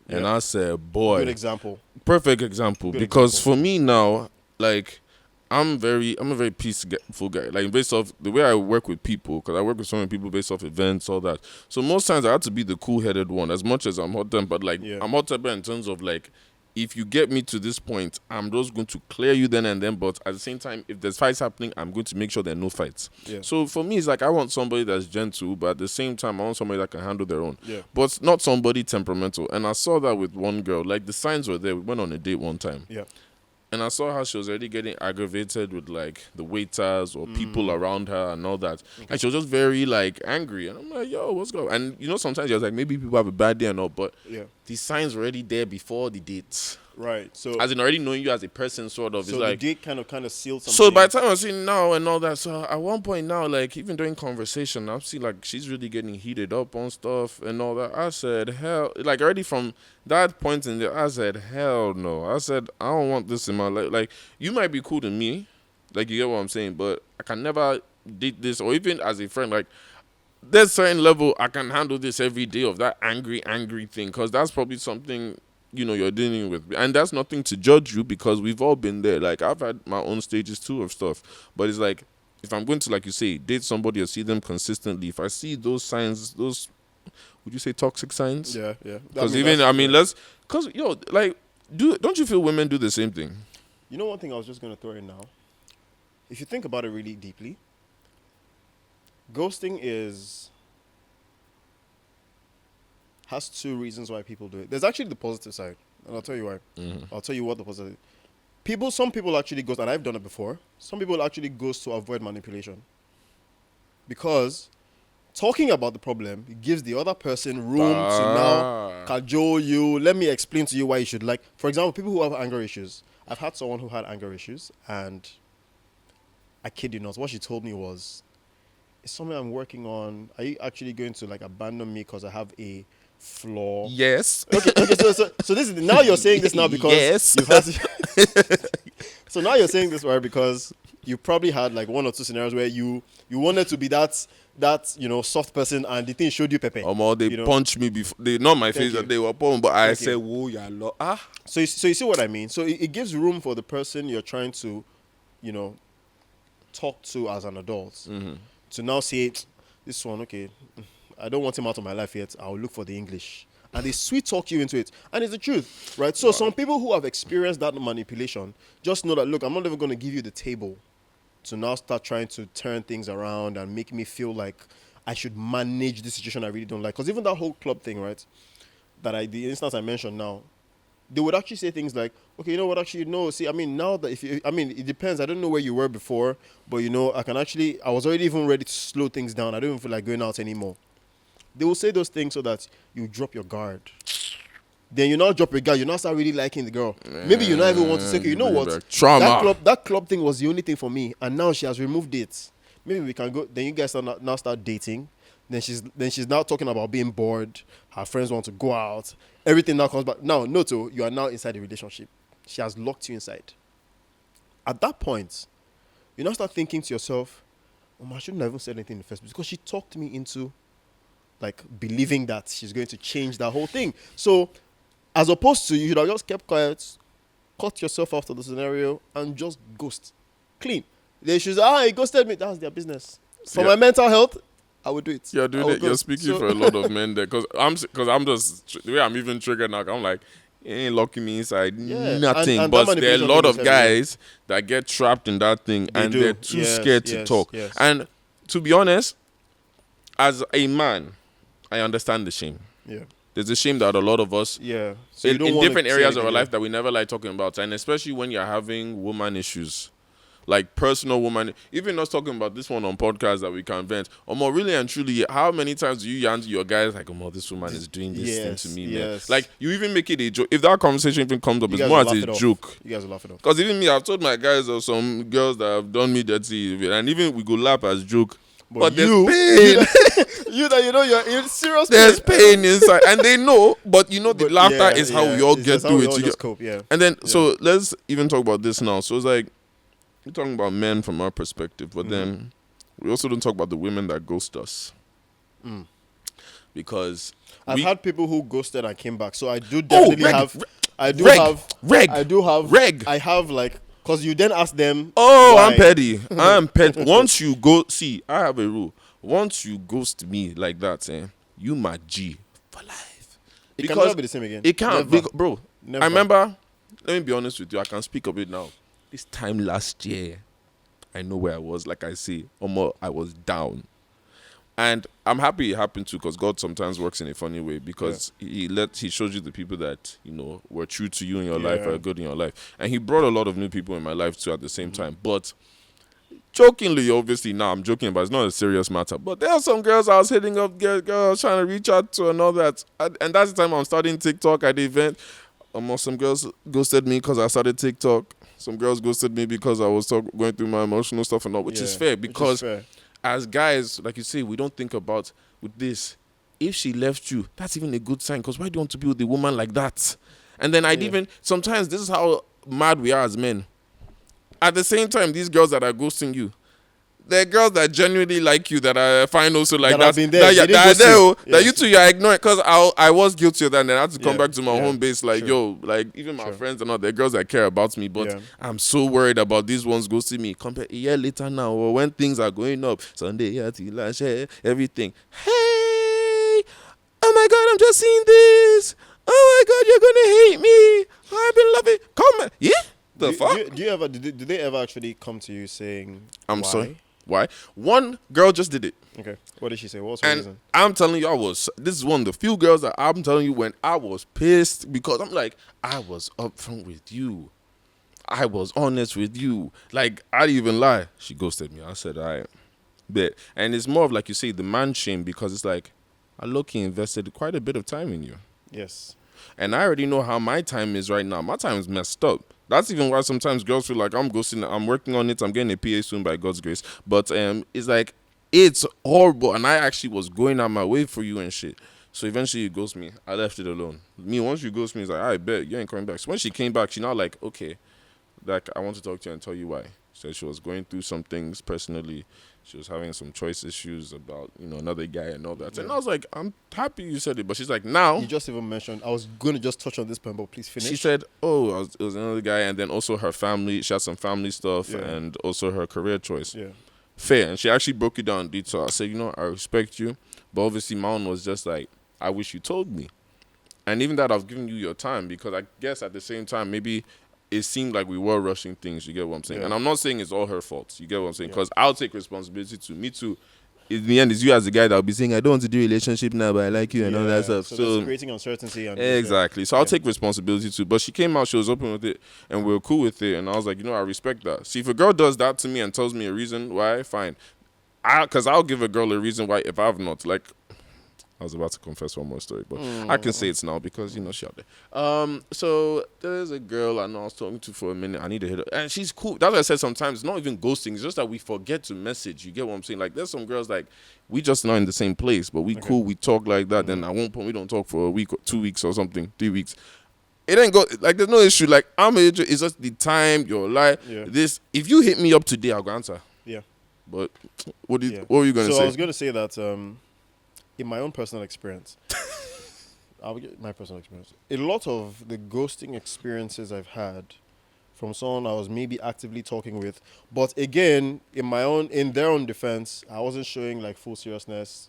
and Yeah. I said, "Boy, Good example. perfect example." Good Because example. for me now, like, I'm a very peaceful guy. Like based off the way I work with people, because I work with so many people based off events, all that. So most times I have to be the cool-headed one, as much as I'm hot tempered. Like Yeah. I'm hot tempered in terms of like, if you get me to this point, I'm just going to clear you then and then. But at the same time, if there's fights happening, I'm going to make sure there are no fights. Yeah. So for me, it's like I want somebody that's gentle, but at the same time, I want somebody that can handle their own. Yeah. But not somebody temperamental. And I saw that with one girl. Like the signs were there. We went on a date one time. Yeah. And I saw how she was already getting aggravated with like the waiters or people around her and all that. Okay. And she was just very like angry. And I'm like, yo, what's going on? And you know, sometimes you're like, maybe people have a bad day and all, but Yeah. the signs were already there before the date. Right. So As in already knowing you as a person, sort of. so It's the like, date kind of sealed something. so by the time I see now and all that, so at one point now, like even during conversation, I see like she's really getting heated up on stuff and all that. I said, hell, like already from that point in there, I said, hell no. I said, I don't want this in my life. Like you might be cool to me, like you get what I'm saying, but I can never date this, or even as a friend, like there's certain level I can handle this every day of that angry thing, because that's probably something you're dealing with, and that's nothing to judge you because we've all been there. Like I've had my own stages too of stuff, but it's like if I'm going to, like you say, date somebody or see them consistently, if I see those signs, those, would you say toxic signs? Yeah, yeah. Because That's- because like don't you feel women do the same thing? You know, one thing I was just gonna throw in now. If you think about it really deeply, ghosting has two reasons why people do it. There's actually the positive side, and I'll tell you why. I'll tell you what the positive. Some people actually ghost, and I've done it before. Some people actually ghost to avoid manipulation, because talking about the problem gives the other person room to now cajole you. Let me explain to you why you should like. For example, people who have anger issues. I've had someone who had anger issues, and I kid you not, what she told me was, "It's something I'm working on. Are you actually going to like abandon me because I have a flaw?" Yes. Okay. So this is now you're saying this now because Yes. you've had to, so now you're saying this right because you probably had like one or two scenarios where you wanted to be that soft person and the thing showed you pepe. They punched me before. They not my face you. that they were upon, but I Thank said, you. "Whoa, yeah, ah." So you see what I mean. So it gives room for the person you're trying to, talk to as an adult to now say, this one, okay, I don't want him out of my life yet. I'll look for the English. And they sweet talk you into it. And it's the truth, right? So some people who have experienced that manipulation just know that, look, I'm not even going to give you the table to now start trying to turn things around and make me feel like I should manage this situation I really don't like. Because even that whole club thing, right, the instance I mentioned now, they would actually say things like, okay, you know what, actually, no, see, I mean, now that it depends. I don't know where you were before, but, I was already even ready to slow things down. I don't even feel like going out anymore. They will say those things so that you drop your guard. Then you now drop your guard. You now start really liking the girl. Maybe you not even want to say, okay, you know what? Trauma. That club thing was the only thing for me, and now she has removed it. Maybe we can go. Then you guys now start dating. Then she's now talking about being bored. Her friends want to go out. Everything now comes back. Now, Noto, you are now inside the relationship. She has locked you inside. At that point, you now start thinking to yourself, I shouldn't have even said anything in the first place because she talked me into like believing that she's going to change that whole thing. So, as opposed to you should have just kept quiet, cut yourself out of the scenario, and just ghost. Clean. They should say, he ghosted me. That's their business. For my mental health, I would do it. You're doing it. You're speaking for a lot of men there, because I'm just the way I'm even triggered now. I'm like, he ain't locking me inside. Yeah, Nothing. and But that there are a manipulation lot thing of is everywhere. guys that get trapped in that thing and do. they're too scared to Yes, talk. yes. And to be honest, as a man, I understand the shame. Yeah. There's a shame that a lot of us Yeah. So you in don't want different to say areas of our anything, life that we never like talking about, and especially when you're having woman issues, like personal woman. Even us talking about this one on podcasts that we can vent. More really and truly, how many times do you yarn to your guys like, this woman is doing this thing to me, man? Like you even make it a joke. If that conversation even comes up, You it's guys more will as laugh a it off. joke. You guys will laugh it off. Because even me, I've told my guys of some girls that have done me dirty, and even we go laugh as joke. But there's pain. You're serious. There's pain inside, and they know. But the laughter is how we all It's get just how through we it. all You just get- cope, yeah. And then, so let's even talk about this now. So it's like, we're talking about men from our perspective, but then we also don't talk about the women that ghost us. Because I've had people who ghosted and came back, so I do Oh, definitely reg, have. I do reg, have. reg, I do have. reg. I have like, because you then ask them. Oh, why. I'm petty. I'm petty. Once you go, see, I have a rule. Once you ghost me like that, you my G for life. It can never be the same again. It can't, Never. bro. Never. I remember. Let me be honest with you. I can speak of it now. This time last year, I know where I was. Like I say, I was down, And I'm happy it happened too, because God sometimes works in a funny way, because he shows you the people that, you know, were true to you in your life, are good in your life. And he brought a lot of new people in my life too at the same time. But jokingly, obviously, now I'm joking, but it's not a serious matter. But there are some girls I was hitting up, girls trying to reach out to and all that. And that's the time I'm starting TikTok at the event. Some girls ghosted me because I started TikTok. Some girls ghosted me because I was going through my emotional stuff and all, which is fair, because as guys, like you say, we don't think about with this. If she left you, that's even a good sign, because why do you want to be with a woman like that? And then sometimes this is how mad we are as men. At the same time, these girls that are ghosting you, they're girls that genuinely like you, that I find also like that. That you two, you're ignoring. Because I was guilty of that, and I had to come back to my home base. Like, like even my friends and all, they're girls that care about me. But I'm so worried about these ones ghosting me. Compare a year later now, or when things are going up, Sunday, everything. Hey, oh my God, I'm just seeing this. Oh my God, you're gonna hate me. I've been loving. Come, the fuck? Do you ever? Did they ever actually come to you saying, I'm sorry? Why? One girl just did it. Okay. What did she say? What's her reason? I'm telling you, this is one of the few girls that I'm telling you when I was pissed, because I'm like, I was upfront with you. I was honest with you. Like, I didn't even lie. She ghosted me. I said, all right. Bet. And it's more of, like you say, the man shame, because it's like, I low-key invested quite a bit of time in you. Yes. And I already know how my time is right now. My time is messed up. That's even why sometimes girls feel like I'm ghosting. I'm working on it. I'm getting a PA soon by God's grace. But it's like, it's horrible. And I actually was going out my way for you and shit. So eventually you ghost me. I left it alone. Once you ghost me, it's like, I bet you ain't coming back. So when she came back, she now like, okay, like, I want to talk to you and tell you why. She said she was going through some things personally. She was having some choice issues about, another guy and all that. And I was like, I'm happy you said it. But she's like, now. You just even mentioned, I was going to just touch on this point, but please finish. She said, it was another guy. And then also her family. She had some family stuff and also her career choice. Yeah. Fair. And she actually broke it down in detail. I said, I respect you. But obviously, mine was just like, I wish you told me. And even that, I've given you your time, because I guess at the same time, maybe it seemed like we were rushing things. You get what I'm saying? And I'm not saying it's all her fault. You get what I'm saying? Because I'll take responsibility too. Me too. In the end, it's you as the guy that will be saying, I don't want to do a relationship now, but I like you and all that stuff. So creating uncertainty. And exactly. So I'll take responsibility too. But she came out, she was open with it, and we were cool with it. And I was like, I respect that. See, if a girl does that to me and tells me a reason why, fine. Because I'll give a girl a reason why if I've not. Like, I was about to confess one more story, but I can say it now because, she out there. So there's a girl I know I was talking to for a minute. I need to hit her. And she's cool. That's what I said sometimes. It's not even ghosting. It's just that we forget to message. You get what I'm saying? Like, there's some girls, like, we just not in the same place, but we cool. We talk like that. Then at one point, we don't talk for a week or 2 weeks or something, 3 weeks. It ain't go, like, there's no issue. Like, it's just the time, your life. Yeah. If you hit me up today, I'll go answer. Yeah. But what were you going to say? So I was going to say that... in my own personal experience, a lot of the ghosting experiences I've had from someone I was maybe actively talking with, but again, in their own defense, I wasn't showing like full seriousness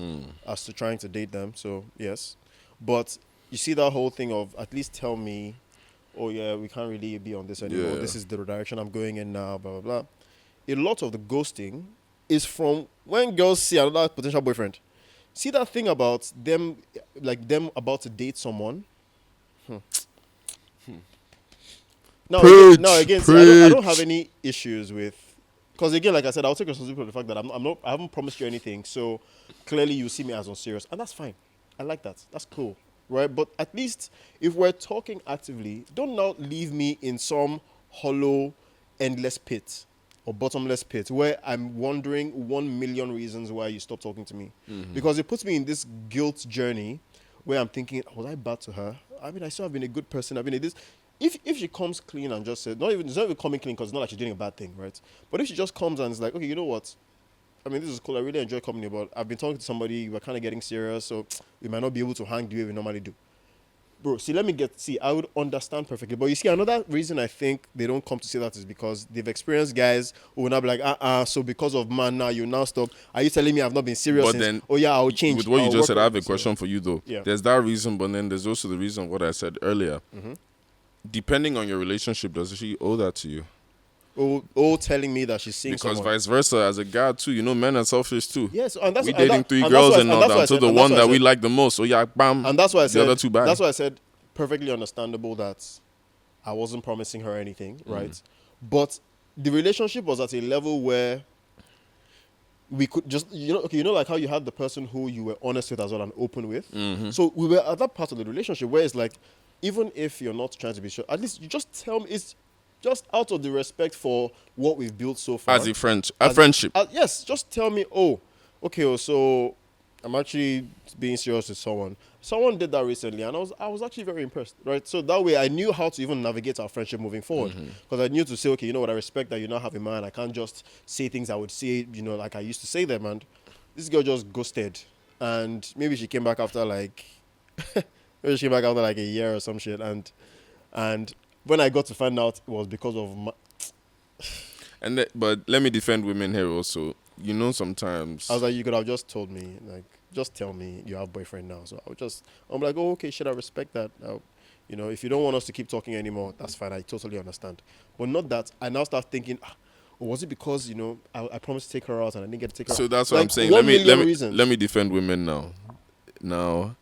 as to trying to date them. So yes, but you see that whole thing of at least tell me, oh yeah, we can't really be on this anymore. Yeah. This is the direction I'm going in now. Blah blah blah. A lot of the ghosting is from when girls see another potential boyfriend. See that thing about them about to date someone? Now, again, see, I don't have any issues with... Because again, like I said, I'll take responsibility for the fact that I haven't promised you anything. So clearly you see me as unserious. And that's fine. I like that. That's cool. Right? But at least if we're talking actively, don't now leave me in some hollow, endless pit. Or bottomless pit where I'm wondering 1 million reasons why you stopped talking to me. Mm-hmm. Because it puts me in this guilt journey where I'm thinking, was I bad to her? I mean, I still have been a good person. I've been a this. If she comes clean and just said, it's not even coming clean because it's not like she's doing a bad thing, right? But if she just comes and is like, okay, you know what? I mean, this is cool. I really enjoy company, but I've been talking to somebody. We're kind of getting serious, so we might not be able to hang the way we normally do. Bro, I would understand perfectly. But you see, another reason I think they don't come to say that is because they've experienced guys who will not be like, so because of man now, you now stop. Are you telling me I've not been serious but since? Then, oh yeah, I'll change. With what you just said, I have a question for you though. Yeah. There's that reason, but then there's also the reason what I said earlier. Mm-hmm. Depending on your relationship, does she owe that to you? telling me that she's seeing Because someone. vice versa, as a guy too, men are selfish too. Yes, and that's We and dating that, three and that's girls why, and and all that's that why I until said, the and that's one why I that we said, like the most. So yeah, bam. and that's why I the other said, two bad. that's why I said, perfectly understandable that I wasn't promising her anything, right? But the relationship was at a level where we could just, like how you had the person who you were honest with as well and open with. So we were at that part of the relationship where it's like, even if you're not trying to be sure, at least you just tell me. It's just out of the respect for what we've built so far. As a friend, a friendship. Yes, just tell me, oh, okay, so I'm actually being serious with someone. Someone did that recently, and I was actually very impressed, right? So that way, I knew how to even navigate our friendship moving forward, because I knew to say, okay, you know what, I respect that you now have a man. I can't just say things I would say, like I used to say them. And this girl just ghosted, and maybe she came back after like, maybe she came back after like a year or some shit, and when I got to find out, it was because of But let me defend women here also. Sometimes I was like, you could have just told me, like, just tell me you have a boyfriend now. So I'm like, oh, okay, should I respect that? If you don't want us to keep talking anymore, that's fine. I totally understand. But not that. I now start thinking, was it because, I promised to take her out and I didn't get to take her out? So that's what Like, I'm saying. 1,000,000 reasons. Let me defend women now. Now,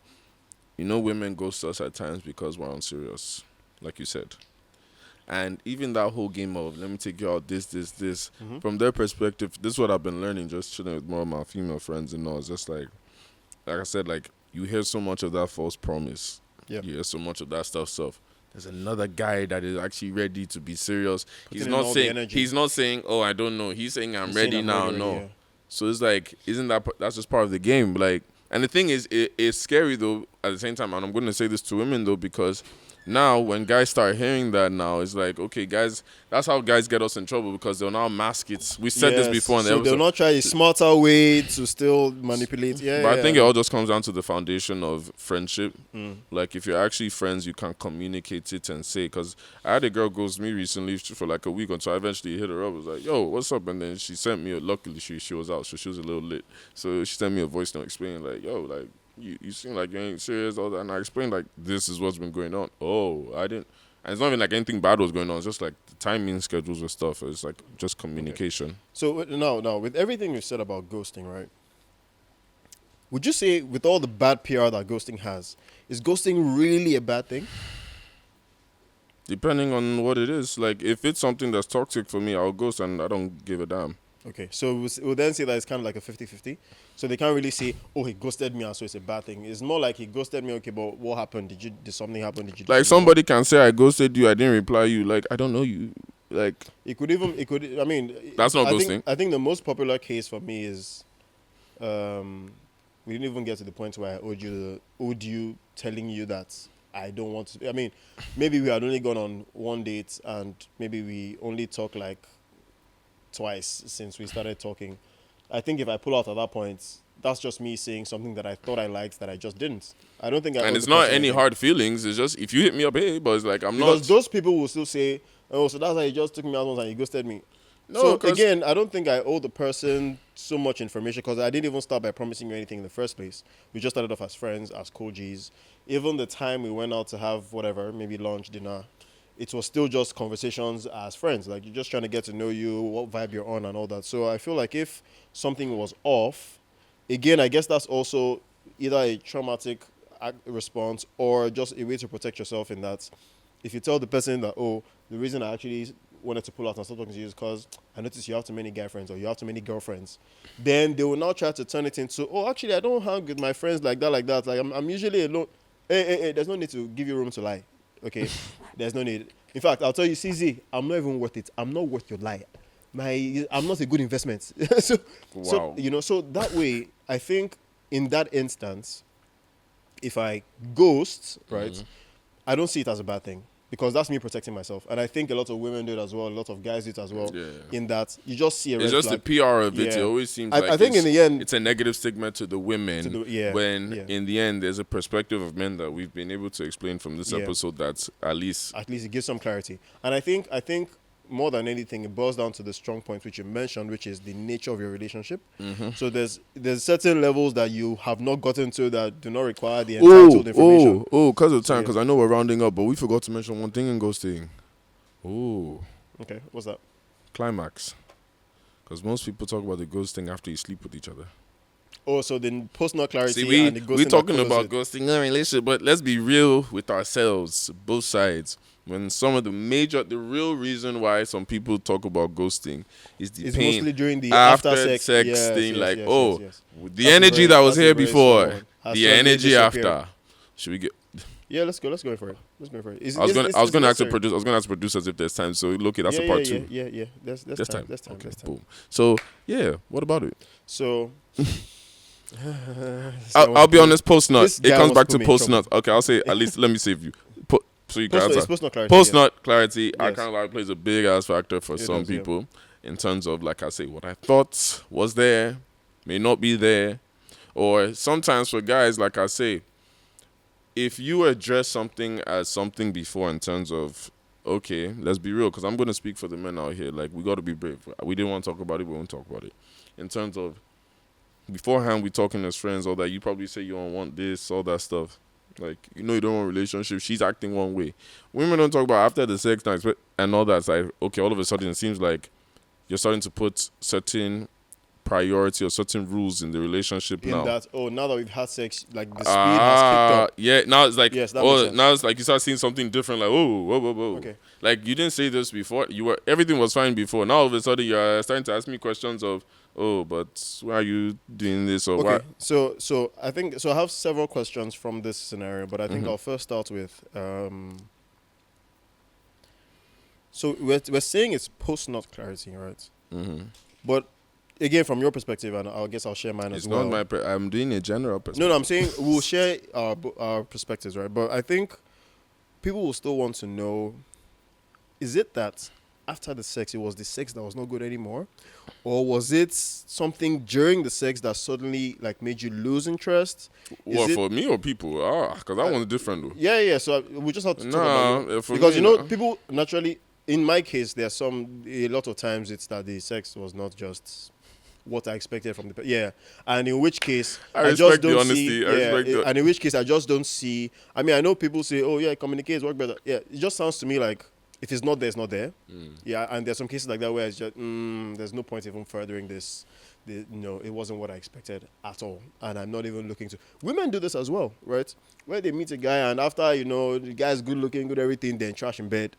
women ghost us at times because we're unserious, like you said. And even that whole game of let me take you out, this, from their perspective, this is what I've been learning just chilling with more of my female friends and all. It's just like I said, like you hear so much of that false promise. Yeah. You hear so much of that stuff. There's another guy that is actually ready to be serious. Putting in all the energy. He's not saying, oh, I don't know. He's saying I'm ready saying now. ready, No. yeah. So it's like, that's just part of the game. Like, and the thing is, it's scary though at the same time. And I'm going to say this to women though, because now when guys start hearing that now, it's like, okay, guys, that's how guys get us in trouble, because they'll now mask it. We said this before in the so episode. they'll not try a smarter way to still manipulate. Yeah, But I think it all just comes down to the foundation of friendship. Mm. Like, if you're actually friends, you can communicate it and say. Because I had a girl ghost me recently for like a week, so I eventually hit her up. I was like, yo, what's up? And then she sent me, luckily she was out, so she was a little lit. So she sent me a voice note explaining, like, yo, like, you seem like you ain't serious, all that. And I explained, like, this is what's been going on. Oh, I didn't. And it's not even like anything bad was going on. It's just like the timing schedules and stuff. It's like just communication. Okay. So now, with everything you said about ghosting, right? Would you say, with all the bad PR that ghosting has, is ghosting really a bad thing? Depending on what it is. Like, if it's something that's toxic for me, I'll ghost and I don't give a damn. Okay, so we'll then say that it's kind of like a 50-50. So they can't really say, oh, he ghosted me, and so it's a bad thing. It's more like he ghosted me, okay, but what happened? Did something happen? Did you do like, something somebody can say, I ghosted you, I didn't reply you. Like, I don't know you. Like, I mean, that's not ghosting. I think the most popular case for me is, we didn't even get to the point where I owed you telling you that I don't want to. I mean, maybe we had only gone on one date and maybe we only talk like twice since we started talking. I think if I pull out at that point, that's just me saying something that I thought I liked that I just didn't. I don't think I. And it's not any hard feelings. It's just, if you hit me up, hey, but it's like, because those people will still say, oh, so that's how you just took me out once and you ghosted me. No, so again, I don't think I owe the person so much information, because I didn't even start by promising you anything in the first place. We just started off as friends, as co-Gs. Even the time we went out to have whatever, maybe lunch, dinner, it was still just conversations as friends. Like, you're just trying to get to know you, what vibe you're on and all that. So I feel like if something was off, again, I guess that's also either a traumatic response or just a way to protect yourself, in that if you tell the person that, oh, the reason I actually wanted to pull out and stop talking to you is because I noticed you have too many guy friends or you have too many girlfriends, then they will now try to turn it into, oh, actually, I don't hang with my friends like that. Like, I'm usually alone. Hey, there's no need to give you room to lie. Okay? There's no need. In fact, I'll tell you, CZ, I'm not even worth it. I'm not worth your lie. I'm not a good investment. So that way, I think in that instance, if I ghost, right, I don't see it as a bad thing, because that's me protecting myself. And I think a lot of women do it as well. A lot of guys do it as well. Yeah. In that you just see a red It's just flag. the PR of it. Yeah. It always seems I think in the end, it's a negative stigma to the women. In the end, there's a perspective of men that we've been able to explain from this episode that's at least it gives some clarity. And I think more than anything, it boils down to the strong point which you mentioned, which is the nature of your relationship. So there's certain levels that you have not gotten to that do not require the entitled information. Because of time, because I know we're rounding up, but we forgot to mention one thing in ghosting. Okay, what's that? climax. Because most people talk about the ghosting after you sleep with each other. Oh, so the post-nut clarity See, and the ghosting we that talking follows about it. ghosting in a relationship, but let's be real with ourselves, both sides. When some of the real reason why some people talk about ghosting is the It's pain mostly during the after after sex. sex Yes, thing. yes, Like, yes, yes, oh, yes. the energy that was That's a here very solid before, one. Has the suddenly energy disappeared. after. Should we get? Yeah, let's go. Let's go for it. Let's go for it. I was gonna ask the necessary. producer. I was gonna ask the producers if there's time. So look, that's Yeah, a yeah, part yeah, two. yeah, yeah. That's This time. time. That's time. Okay, That's time. boom. So yeah, what about it? So I'll be honest. Post nut. This It guy comes wants to back put to me in post trouble. nut. Okay, I'll say at least. Let me save you. So you can It's answer. post-nut clarity. Post Yes. nut clarity. I Yes. kind of like plays a big ass factor for It some does, yeah. people in terms of, like I say, what I thought was there may not be there, or sometimes for guys, like I say, if you address something as something before in terms of, okay, let's be real, because I'm going to speak for the men out here. Like, we got to be brave. We didn't want to talk about it. We won't talk about it. In terms of beforehand, we talking as friends, all that. You probably say you don't want this, all that stuff. Like, you know, you don't want a relationship. She's acting one way. Women don't talk about after the sex nights and all that. It's like, okay, all of a sudden it seems like you're starting to put certain priority or certain rules in the relationship In now. that, now that we've had sex, like the speed has kicked up. Yeah, now it's like, Yes, that makes sense. now it's like you start seeing something different. Like, whoa. Okay. Like, you didn't say this before. Everything was fine before. Now all of a sudden you're starting to ask me questions of, oh, but why are you doing this or why? Okay, so I think I have several questions from this scenario, but I think I'll first start with so we're saying it's post-nut clarity, right? Mm-hmm. But again, from your perspective, and I guess I'll share mine It's as well. not I'm doing a general perspective. No, I'm saying we'll share our perspectives, right? But I think people will still want to know: is it that after the sex, it was the sex that was not good anymore, or was it something during the sex that suddenly like made you lose interest? What, for me or people? Because that one's different though. Yeah. So we just have to talk about For because me, people naturally. In my case, there's a lot of times it's that the sex was not just what I expected from and in which case I just respect don't the honesty. see, I respect the- and in which case I just don't see. I mean, I know people say, oh yeah, communicate work better. Yeah, it just sounds to me like if it's not there, it's not there. Yeah, and there's some cases like that where it's just there's no point even furthering this. It wasn't what I expected at all, and I'm not even looking to. Women do this as well, right? Where they meet a guy and after the guy's good looking, good everything, then trash in bed,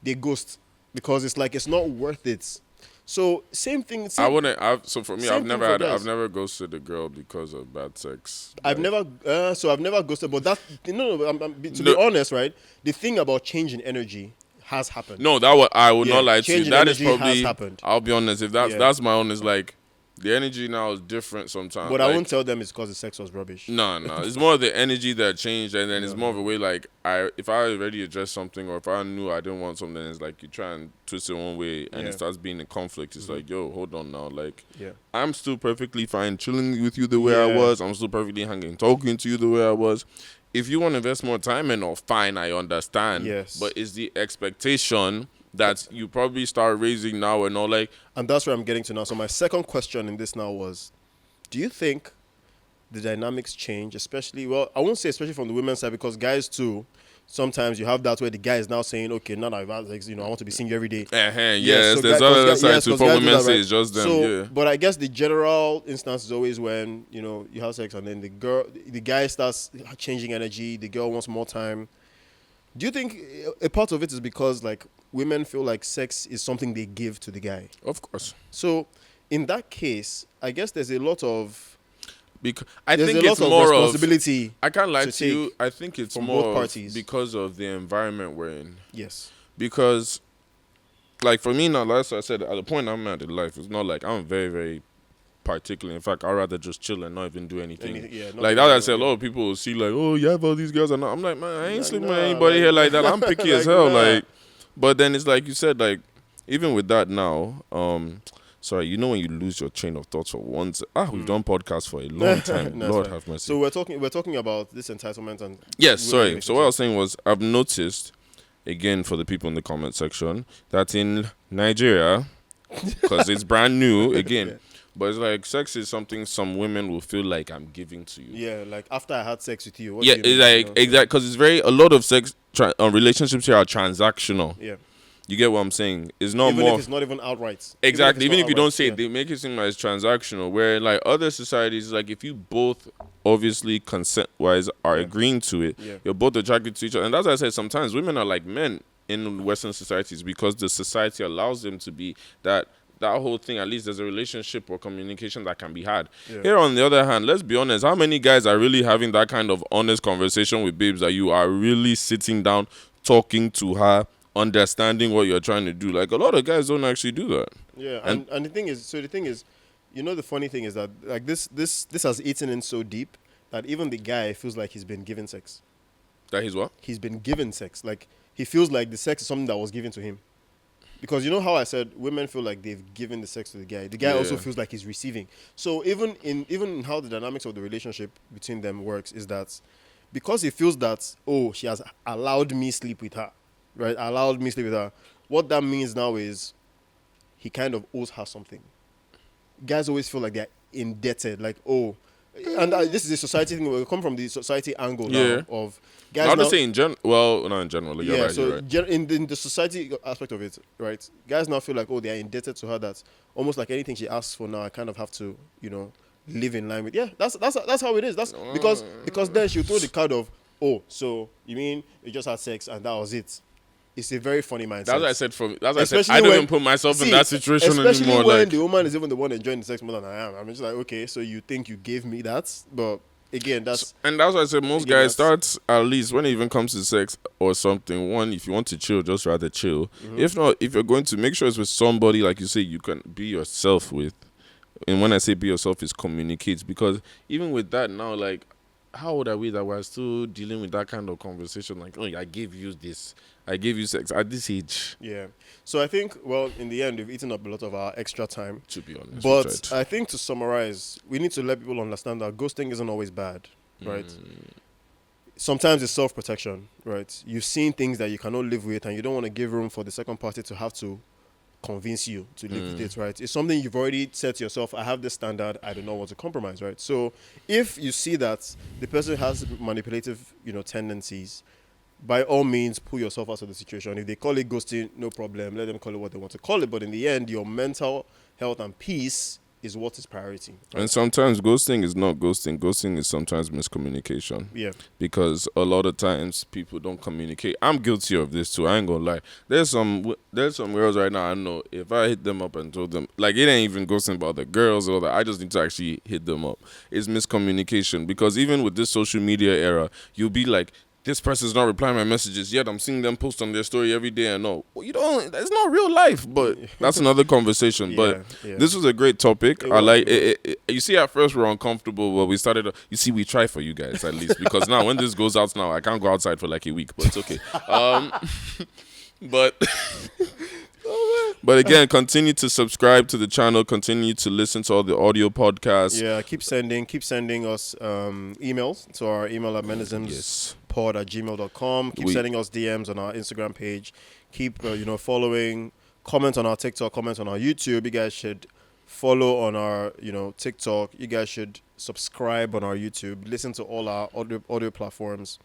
they ghost because it's like it's not worth it. So same thing. I wouldn't. So for me, Same thing for I've guys. never ghosted a girl because of bad sex. I've never ghosted, but that to be honest, right? The thing about changing energy has happened. No, I would not lie to you. change in That is energy has probably. happened. I'll be honest. If that's my honest, like the energy now is different sometimes. But like, I won't tell them it's because the sex was rubbish. No. It's more of the energy that changed, and then it's more of a way like if I already addressed something, or if I knew I didn't want something, it's like you try and twist it one way, and it starts being a conflict. It's like, yo, hold on now, like I'm still perfectly fine chilling with you the way I was. I'm still perfectly hanging, talking to you the way I was. If you want to invest more time in, fine, I understand. Yes. But it's the expectation that you probably start raising now and all like. And that's where I'm getting to now. So my second question in this now was, do you think the dynamics change, especially, well, I won't say especially from the women's side, because guys too, sometimes you have that where the guy is now saying, okay, now that I've had sex, I want to be single every day. Yes, so there's other side to what women say it's just them. So, but I guess the general instance is always when, you have sex and then the guy starts changing energy, the girl wants more time. Do you think a part of it is because like women feel like sex is something they give to the guy? Of course. So in that case, I guess there's a lot of I think there's a it's lot of more responsibility. I can't lie to to you. take I think it's from more both of parties. because of the environment we're in. Yes. Because, like for me now, like I said, at the point I'm at in life, it's not like I'm very, very particular. In fact, I'd rather just chill and not even do anything. Like that, I said, a lot of people will see like, oh, you have all these girls, and I'm like, man, I ain't sleeping with anybody here like that. I'm picky as hell. Like, but then it's like you said, like even with that now, sorry, when you lose your train of thoughts for once. We've done podcasts for a long time. No, Lord have mercy. So we're talking about this entitlement and yes, sorry. So what I was saying was, I've noticed, again for the people in the comment section, that in Nigeria, because it's brand new, again, but it's like sex is something some women will feel like I'm giving to you. Yeah, like after I had sex with you. It's like exactly because it's a lot of sex relationships here are transactional. Yeah. You get what I'm saying? It's not Even more if it's not even outright. exactly. Even if you don't say yeah. it, they make it seem like it's transactional. Where like other societies, like if you both obviously consent-wise are Yeah. agreeing to it, Yeah. you're both attracted to each other. And that's why I said sometimes women are like men in Western societies because the society allows them to be that whole thing. At least there's a relationship or communication that can be had. Yeah. Here on the other hand, let's be honest, how many guys are really having that kind of honest conversation with babes that you are really sitting down talking to her, understanding what you're trying to do? Like a lot of guys don't actually do that. Yeah, And- and the thing is, the funny thing is that like this has eaten in so deep that even the guy feels like he's been given sex. That is what? He's been given sex. Like he feels like the sex is something that was given to him. Because you know how I said women feel like they've given the sex to the guy. The guy also Yeah. feels like he's receiving. So even in how the dynamics of the relationship between them works is that because he feels that, oh, she has allowed me sleep with her, right? Allowed me sleep with her. What that means now is he kind of owes her something. Guys always feel like they're indebted, like, oh, and this is a society thing. We come from the society angle now Yeah. of guys. Not to now- say in general. Well, not in general. You're yeah, right. so You're right. in the society aspect of it, right? Guys now feel like, oh, they are indebted to her. That almost like anything she asks for now, I kind of have to, live in line with. Yeah, that's how it is. That's because then she'll throw the card of, oh, so you mean you just had sex and that was it? It's a very funny mindset. That's what I said. That's what I said. Especially I don't when- even put myself in See, that situation especially anymore. when Like, the woman is even the one enjoying the sex more than I am. I'm just like, okay, so you think you gave me that, but again, that's and that's why I said most Again, guys start at least when it even comes to sex or something. One, if you want to chill, just rather chill. Mm-hmm. If not, if you're going to make sure it's with somebody like you say you can be yourself with. And when I say be yourself, is communicate, because even with that now, like, how old are we that we're still dealing with that kind of conversation? Like, oh, I gave you this, I gave you sex at this age. yeah. So I think, well, in the end, we've eaten up a lot of our extra time. To be honest, we But tried. I think to summarize, we need to let people understand that ghosting isn't always bad, right? Sometimes it's self-protection, right? You've seen things that you cannot live with, and you don't want to give room for the second party to have to convince you to live with it, right? It's something you've already said to yourself, I have this standard, I do not want to compromise, right? So if you see that the person has manipulative, tendencies, by all means, pull yourself out of the situation. If they call it ghosting, no problem. Let them call it what they want to call it. But in the end, your mental health and peace is what is priority. Right? And sometimes ghosting is not ghosting. Ghosting is sometimes miscommunication. Yeah. Because a lot of times people don't communicate. I'm guilty of this too. I ain't gonna lie. There's some girls right now I know, if I hit them up and told them, like, it ain't even ghosting about the girls or that, I just need to actually hit them up. It's miscommunication, because even with this social media era, you'll be like, this person's not replying my messages, yet I'm seeing them post on their story every day and all. Well, that's not real life, but that's another conversation. But yeah. this was a great topic. It I was, like it it. You see, at first we were uncomfortable, but we started. You see, we try for you guys at least, because now when this goes out now, I can't go outside for like a week, but it's okay. But but again, continue to subscribe to the channel. Continue to listen to all the audio podcasts. Yeah, keep sending us emails to our email at menismspod@gmail.com. Keep sending us DMs on our Instagram page. Keep following. Comment on our TikTok. Comment on our YouTube. You guys should follow on our TikTok. You guys should subscribe on our YouTube. Listen to all our audio platforms.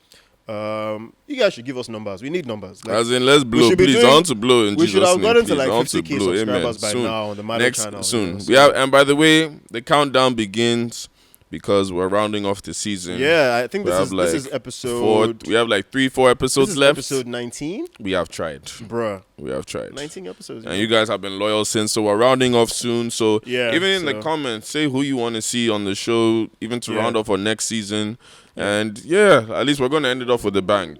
You guys should give us numbers. We need numbers. Like, as in, let's blow, should be please. doing- I want to blow in we Jesus' should have name, gotten to please. like I want to 50K blow. subscribers Amen. by Soon. now on the Madeaux channel. Soon. So- We have, and by the way, the countdown begins because we're rounding off the season. Yeah, I think We have this is like episode. we have like 3-4 episodes This is left. episode 19, We have tried. bruh. We have tried. 19 episodes. And you guys have been loyal since, so we're rounding off soon. So Yeah, even in the so- comments, say who you want to see on the show, even to Yeah. round off for next season. And yeah, at least we're going to end it off with a bang.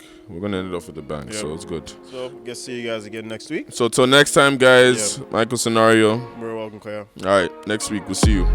So it's good. So, guess see you guys again next week. So till next time, guys, Michael Scenario. We're welcome, Kaya. All right, next week we'll see you.